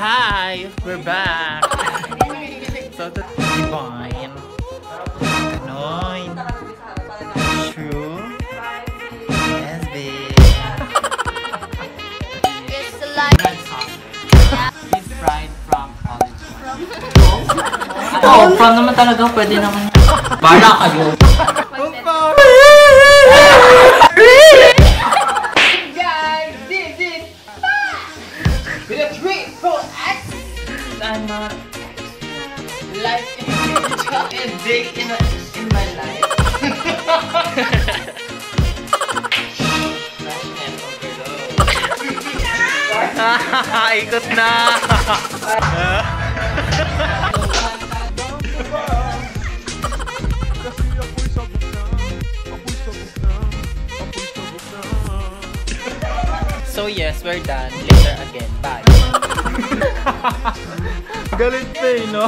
Hi! We're back! So, the Divine. Ganon. True. Yes, babe. It's like He's fried from college. Oo, from naman talaga. Pwede naman. Bala kayo. guys, this is with a treat for us. I'm not Life is big in my life. ikot na! So yes, we're done. Later again. Bye. Galit pa eh, no?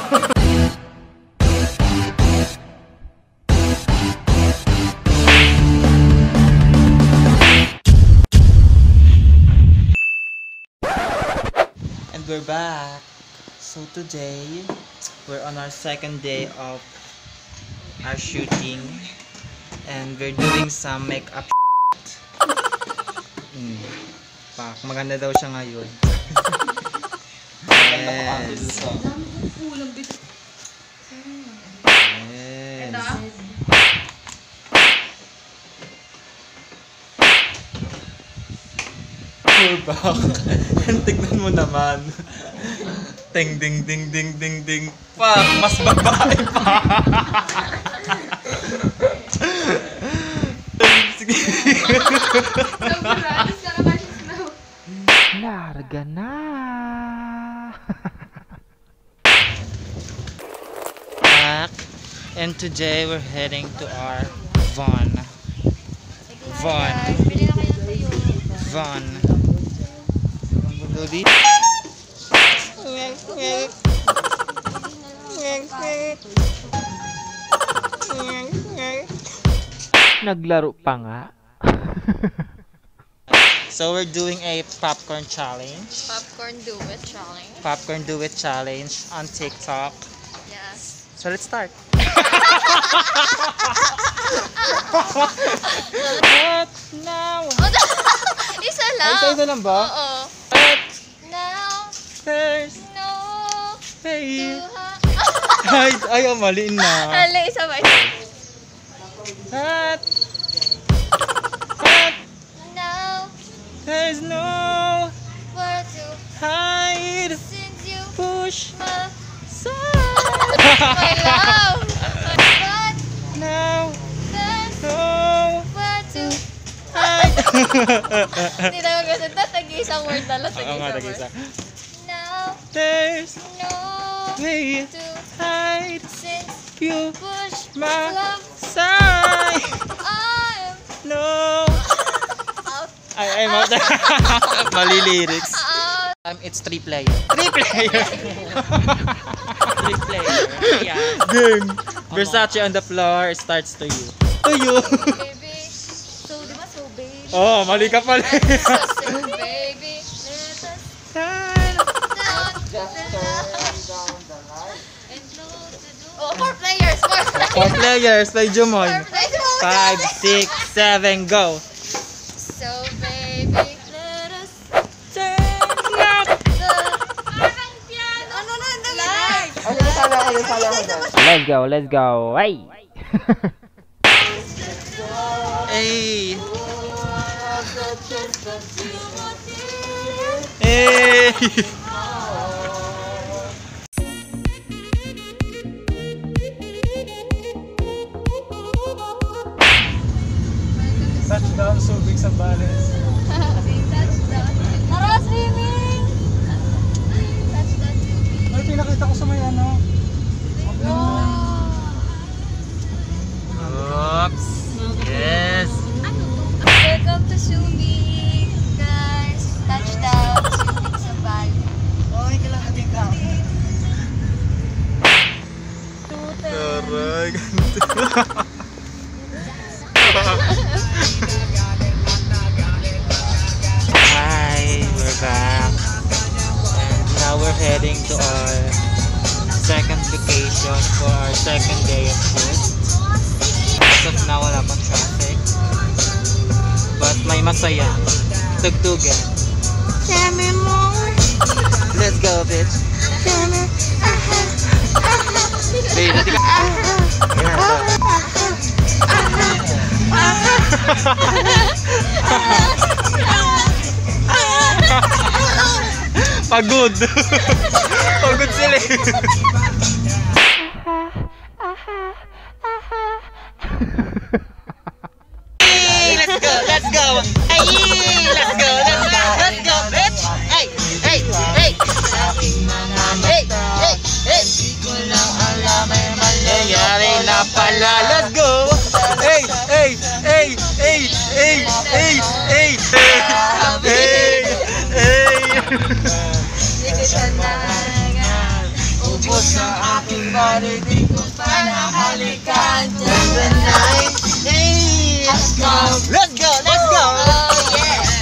And we're back. So today, we're on our second day of our shooting. And we're doing some makeup. Pak, maganda daw siya ngayon. Yes. Yes. We're back. Tignan mo naman. Ting ding ding ding ding ding. Pak, mas babae pa. Sige. Larga na. Back. And today we're heading to our van. Van. Lodi. Naglaro pa nga. So we're doing a popcorn challenge. Popcorn do it challenge. Popcorn do it challenge on TikTok. Yes. So let's start. What now? Isa lang. Isa lang ba? Oo. What Now, there's no. hey. Ay, mali na. Hala, isa ba? What Now, there's no where to hide. since you Push my side. my love. But Now there's no where to hide. Hindi na mag-gasot na. Tag-isang word na lang. Oo nga, Tag-isang word. Now, There's no way to hide. since You push my love. side. I'm No. out. I'm out. Mali lyrics. Out. It's 3 player. 3 player. 3 player. Yeah. Game. Versace on the floor. It starts to you. To you. Baby. So, di ba? So, baby. Oh, mali ka pala. So, baby. Let us Turn. down. And close the door. Oh, 4 players. 4 players. Play Jumoy. 4 players. 5, 6, 7, go. So, baby. Let us Turn up. parang piano. Ano na? Like. Let's go. Ay! Hey. Hey. Touchdown, so big sa Bares. Tara, swimming! Touchdown. Ay, pinakita ko sa may ano. Oops. Yes. Welcome to swimming, guys. Touchdown, swimming sa Bali. Okay, kailangan din ka. Tuta. Taray, Hi, we're back. And now we're second day of shoot. As of now, wala pang traffic. But may masaya. Tugtugan. Let's go, bitch. Babe, nati ka. Pagod. Pagod sila. Let's go, let's go. Hey, let's go, let's go, let's go, bitch. Hey, hey, hey. Hey, hey, hey. Nangyari na pala. Let's go. Hey, hey, hey, hey, hey, hey, hey, hey, hey. Ubos sa aking body, di ko pa nahalikan. Hey, let's go, let's go, let's go.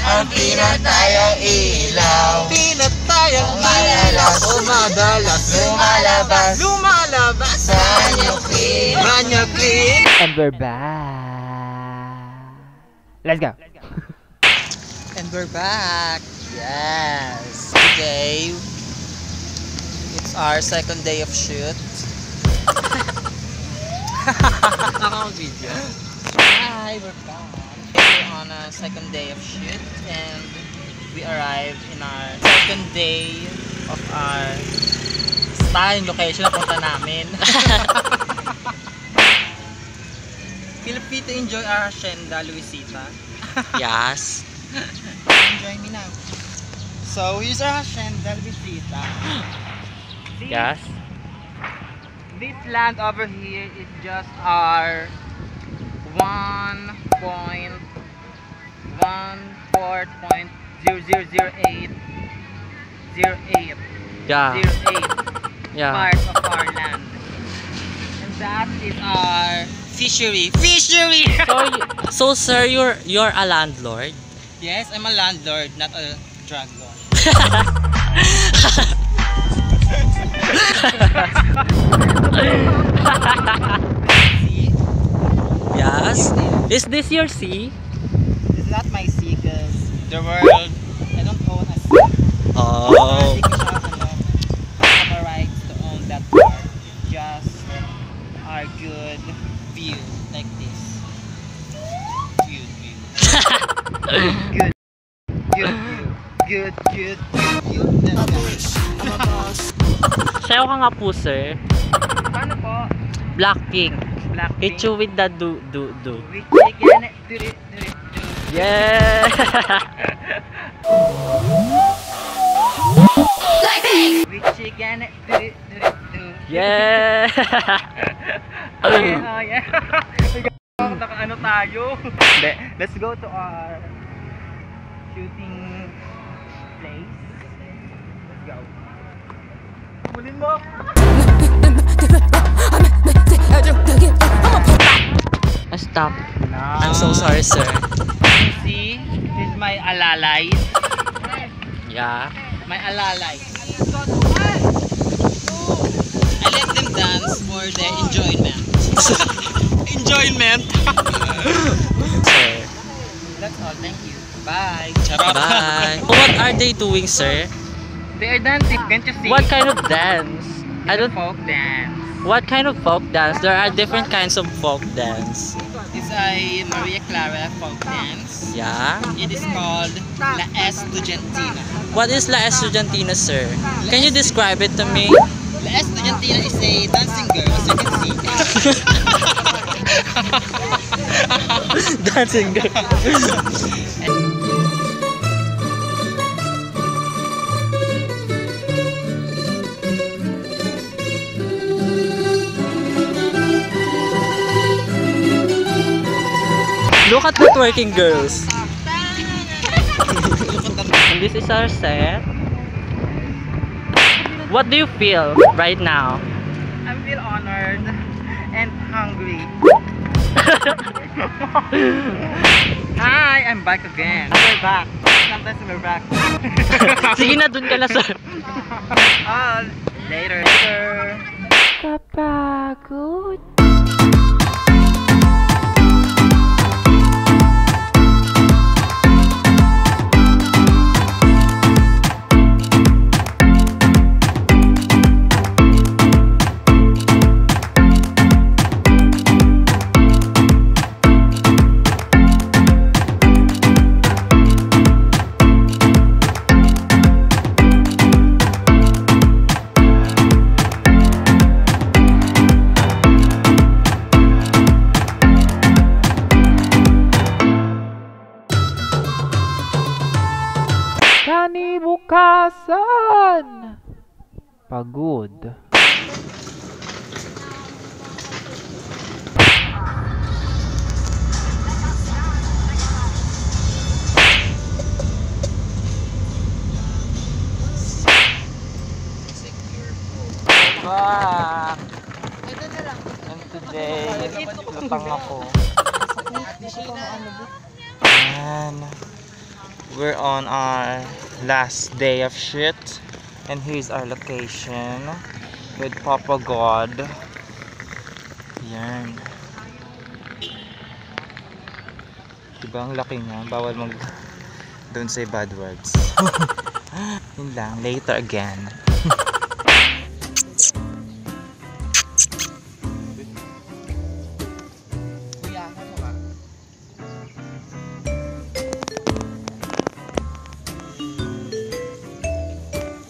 Ang pinatayang ilaw, pinatayang ilaw, umadalas, lumalabas, lumalabas sa Banyo Clean, Banyo Clean. And we're back. Let's go. And we're back. Yes. Today, it's our second day of shoot. Video. Hi, we're back. We're on a second day of shoot and we arrived in our second day of our style location na punta namin. Feel free to enjoy our hacienda, Luisita. Yes. Enjoy me now. So here's our hacienda, Luisita. Yes. This land over here is just our 1.00808 Yeah. 08 Yeah. part of our land. And that is our fishery. Fishery! So sir, you're a landlord? Yes, I'm a landlord, not a drug lord. See? Yes. Is this your sea? It's not my sea because the world, I don't own a sea. Oh. Hindi ko siya have a right to own that part. Just our good view like this. Good view. Good. Good view. Good view. Sayo ka nga po sir. Paano po? Blackpink. Blackpink. Hit you with the do. We chicken it. Do it. Yeah. We chicken it. Do it. Yeah. Okay, oh yeah. Naka-ano tayo? Hindi. Let's go to our shooting place. Let's go. Mulin mo! Stop. I'm so sorry sir. You see, this is my alalay. Yeah. My alalay. I let them dance for their enjoyment. Enjoyment! Sir. That's all, thank you. Bye! Bye. What are they doing sir? They are dancing, can't you see? What kind of dance? I don't. Folk dance. What kind of folk dance? There are different kinds of folk dance. It's a Maria Clara folk dance. Yeah. It is called La Estudiantina. What is La Estudiantina, sir? Can you describe it to me? La Estudiantina is a dancing girl, as you can see. Dancing girl. Look at the twerking girls. And this is our set. What do you feel right now? I feel honored and hungry. Hi, I'm back again. We're back. Sometimes we're back. Sige na, dun ka na, sir. Later. Papago. Pagod. Back! And today, lutang ako. And we're on our last day of shoot. And here's our location with Papa God. Yan. Diba ang laki niya? Bawal mag don't say bad words. Yun lang. Later again.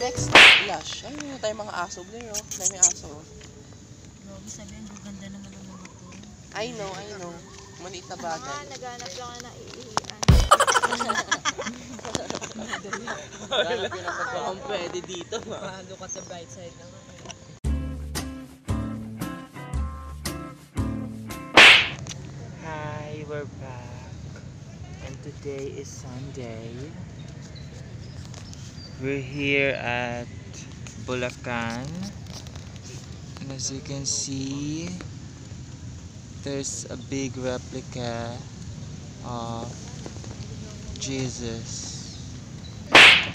Next, Lash. Ay, meron tayong mga aso. Blur, oh. May aso. Grabe, sabihin, ganda naman ang mga to. I know. Maliit na bagay. Naghanap lang ka na iihian. Hanap yun ang pagkakang pwede dito. Look at the bright side naman. Hi, we're back. And today is Sunday. We're here at Bulacan. And as you can see, there's a big replica of Jesus.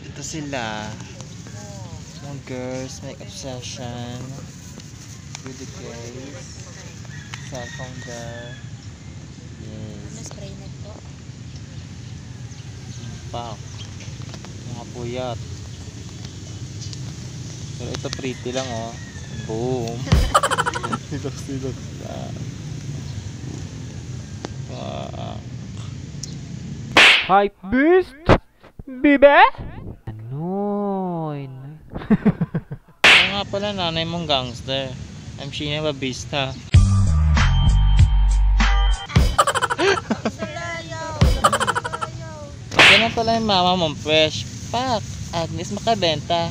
Ito sila. Mga girls may obsession with the gays. Cellphone there. Yes. Spray na to. Pak. Mga puyat. Pero ito pretty lang oh. Boom. Silok na. Hype beast! Bibe! Anoin. Ano nga pala nanay mong gangster? I'm Sheena Babista. Ganyan pala yung mama mong fresh. Pak! Agnes makabenta.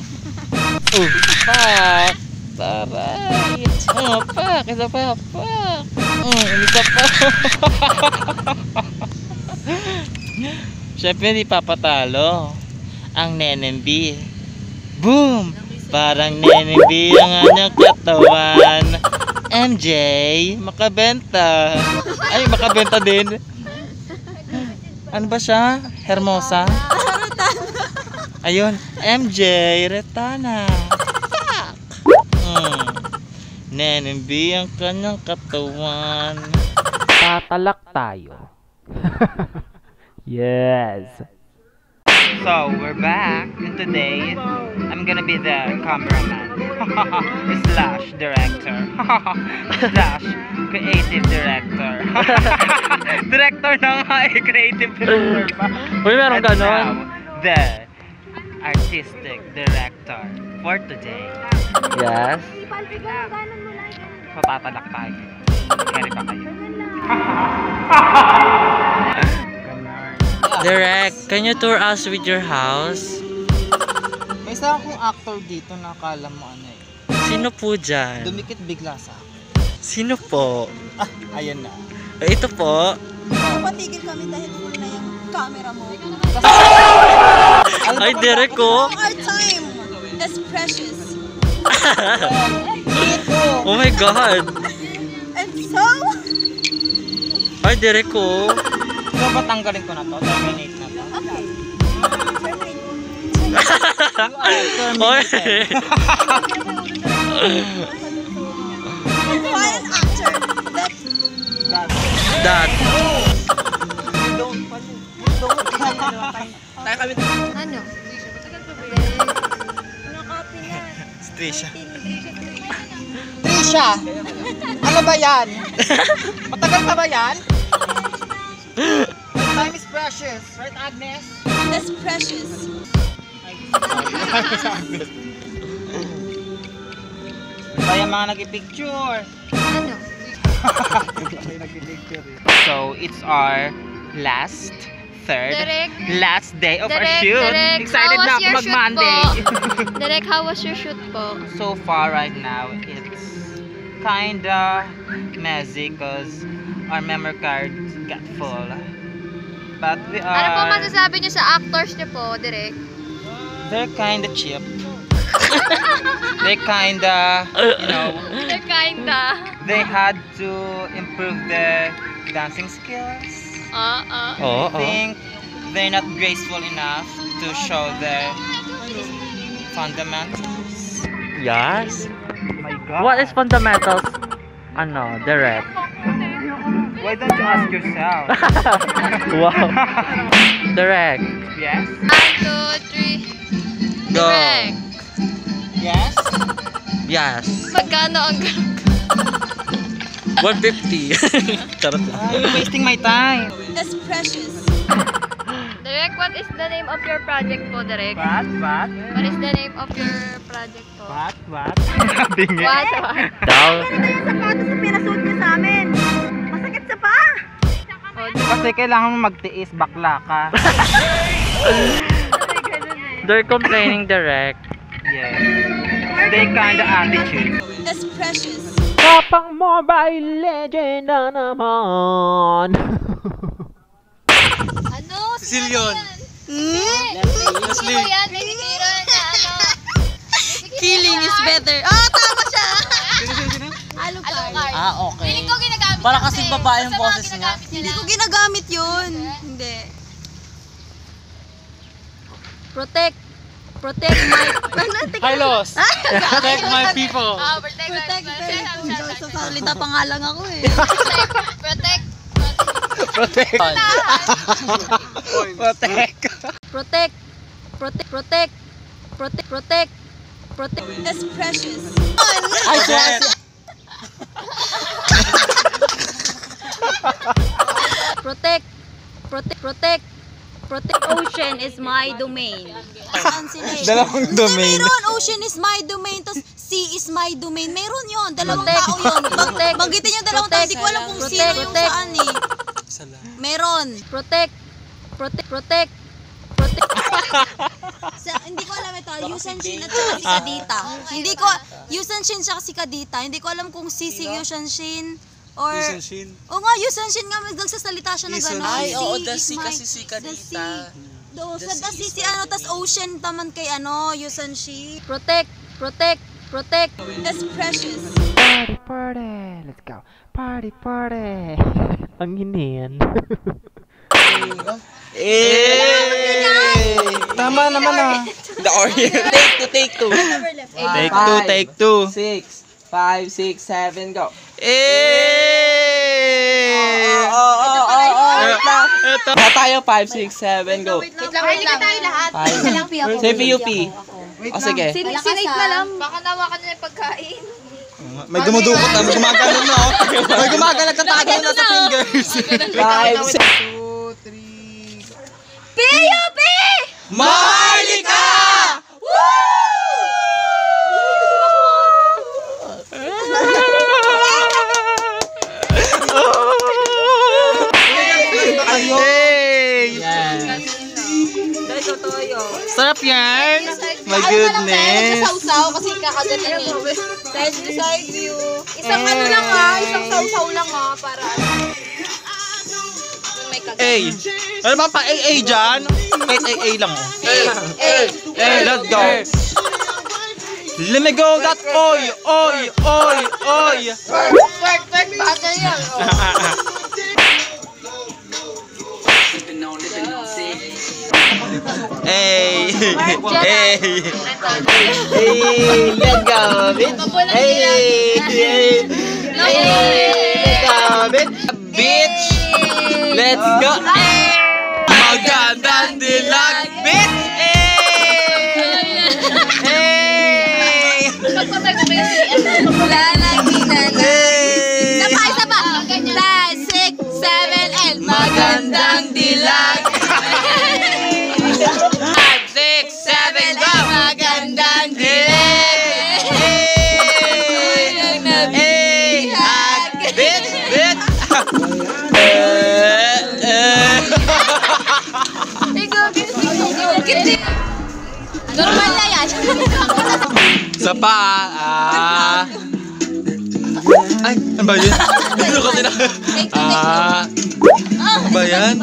Pak! Taray! Pak! Isa pa! Pak! Isa pa! Siyempre hindi papatalo ang Nenembi. Boom! Parang Nenembi ang anyang katawan. MJ, makabenta. Ay, makabenta din. Ano ba siya? Hermosa? Ayun, MJ, Retana. Nenembi ang kanyang katawan. Tatalak tayo. Yes. So, we're back, and today, I'm gonna be the cameraman. Slash director. Slash creative director. Director na nga eh, creative director pa. Uy, meron At ganon. now, the artistic director for today. Yes. Patatalak tayo. Carry pa kayo. Direct, can you tour us with your house? May isa akong actor dito na akala mo ano eh. Sino po dyan? Dumikit bigla sa akin. Sino po? Ayan na. Ito po. Patigil kami dahil full na yung camera mo. Ay, direct ko. Our time is precious. Oh my God. And so, Ay, direct ko. So, ba tanggalin ko na to? Terminate na to? okay. Oy. Find an actor that That. Tayo kami. ano? Nakapin na. Trisha. Trisha! Ano ba yan? Matagal pa ba yan? Time is precious. Right, Agnes? That's precious. Kaya mga nag-picture. Ano? So, it's our last third, Derek. last day of our Derek, shoot. Derek, Excited how was na ako your shoot mag-Monday. Derek, how was your shoot po? So far right now, it's kinda messy because our memory card got full. But we are... Ano po masasabi niyo sa actors niyo po, Derek? They're kinda cheap. They kinda, you know, They're kinda. they had to improve their dancing skills. I think they're not graceful enough to show their fundamentals. Yes. Oh my God. What is fundamentals? Ano, direct. Why don't you ask yourself? Wow. Direct. Yes? 1, 2, 3. Go. Direk. Yes? Yes. Magkano ang 150. Charot lang. You're wasting my time. That's precious. Derek, what is the name of your project po, Derek? What? What is the name of your project po? What? Bingi. What? Daw. Ano yung sapatos na pinasuot niyo sa amin? Masakit sa paa. Kasi kailangan mo magtiis, bakla ka. They're complaining direct. Yes. They kinda attitude. That's precious. Kapang Mobile Legend na naman. Ano? Silyon. Leslie. Ano yan? May titira na ano? Killing is better. Ah, tama siya. Alucard. Okay. Feeling ko ginagamit Para niya kasing kasi. babae yung Sa mga boses niya. ginagamit niya Hindi lang. ko ginagamit yun. Hindi. Protect my... Carlos. Protect my people. Protect. Sasalita pa nga lang ako eh. Protect. Protect. Protect. That's precious. I said. Protect. Ocean is my domain. Dalawang domain. Meron, ocean is my domain, tapos sea is my domain. Meron yun, dalawang tao yun. Banggitin yung dalawang tao, hindi ko alam kung sino yung saan eh. Meron. Protect. Hindi ko alam ito, Yusan Shin at saka si Kadita. Yusan Shin siya si Kadita. Hindi ko alam kung si Yusan Shin or... Oo nga, Yusan Shin nga, nagsasalita siya na gano'n. Ay, oo, Sea the is sea my- kasi si Kadita. Sa sea si ano, tas ocean taman kay ano, Yusan Shin. Protect. That's precious. Party. Let's go. Party. Ang inin. Tama naman ah. The Orient. Take two. Take two. 6, 5, 6, 7, go. Ito. Tayo 5, 6, 7, go. Wait lang tayo lahat. 5. Say PUP. O sige. Sinate na lang. Baka nawakan na yung pagkain. May dumudukot na. May gumagalan na. May gumagalan na tago na sa fingers. 5, 6. PUP! Maharlika! Sarap yan! My goodness! Sausaw kasi kakagaling eh. Side view. Isang ano lang isang sausaw lang para may kagaling. Hey! Ano ba pa AA dyan? Kahit AA lang oh. Hey, let's go! Let me go that oy! Perfect bagay yan. Hey! Let's go, bitch. Bitch! Let's go! Magandang dilag, bitch! Isa pa. 10, 6, 7, and magandang dilag. 5, 6, 7, go! Magandang dilag. Bitch! Bakit di? Normal na yan. Sa pa. Ay, ano ba yun? Ano kasi na? Ano ba yan?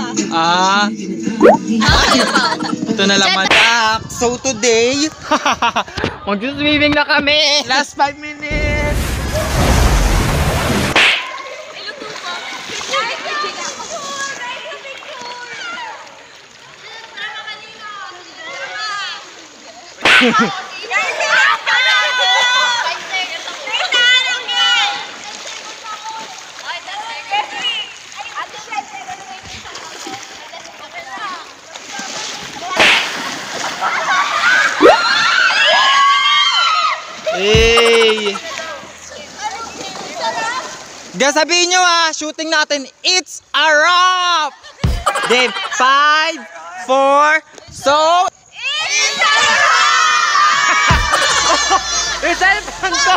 Ito na lang mata. So today, mag-swimming na kami. Last 5 minutes. Hey! Guys, sabihin nyo shooting natin, it's a wrap! Game 5, 4, so... It's a wrap! Yung cellphone ko!